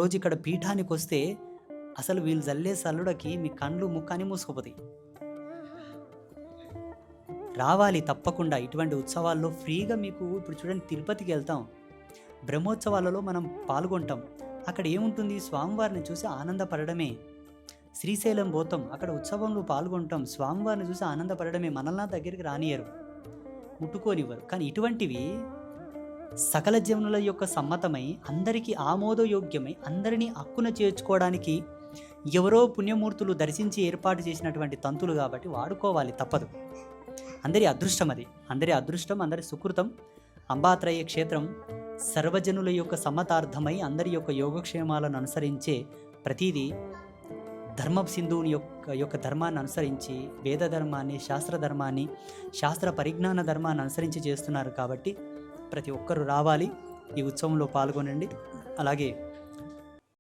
రోజు ఇక్కడ పీఠానికొస్తే అసలు వీళ్ళు జల్లే సల్లుడకి మీ కండ్లు, ముక్కు అన్నీ మూసుకుపోతాయి. రావాలి తప్పకుండా ఇటువంటి ఉత్సవాల్లో ఫ్రీగా మీకు ఇప్పుడు చూడండి తిరుపతికెళ్తాం. బ్రహ్మోత్సవాలలో మనం పాల్గొంటాం. అక్కడ ఏముంటుంది? స్వామివారిని చూసి ఆనందపడడమే. శ్రీశైలం పోతాం. అక్కడ ఉత్సవంలో పాల్గొంటాం. స్వామివారిని చూసి ఆనందపడడమే. మనల్ని దగ్గరికి రానియ్యరు, ముట్టుకోనివ్వరు. కానీ ఇటువంటివి సకల జనుల యొక్క సమ్మతమై, అందరికీ ఆమోదయోగ్యమై, అందరినీ హక్కున చేర్చుకోవడానికి ఎవరో పుణ్యమూర్తులు దర్శించి ఏర్పాటు చేసినటువంటి తంతులు కాబట్టి వాడుకోవాలి, తప్పదు. అందరి అదృష్టం అది. అందరి అదృష్టం, అందరి సుకృతం. అంబాత్రయ క్షేత్రం సర్వజనుల యొక్క సమ్మతార్థమై అందరి యొక్క యోగక్షేమాలను అనుసరించే ప్రతిదీ ధర్మ సింధువుని యొక్క ధర్మాన్ని అనుసరించి, వేద ధర్మాన్ని, శాస్త్ర ధర్మాన్ని, శాస్త్ర పరిజ్ఞాన ధర్మాన్ని అనుసరించి చేస్తున్నారు కాబట్టి ప్రతి ఒక్కరూ రావాలి, ఈ ఉత్సవంలో పాల్గొనండి. అలాగే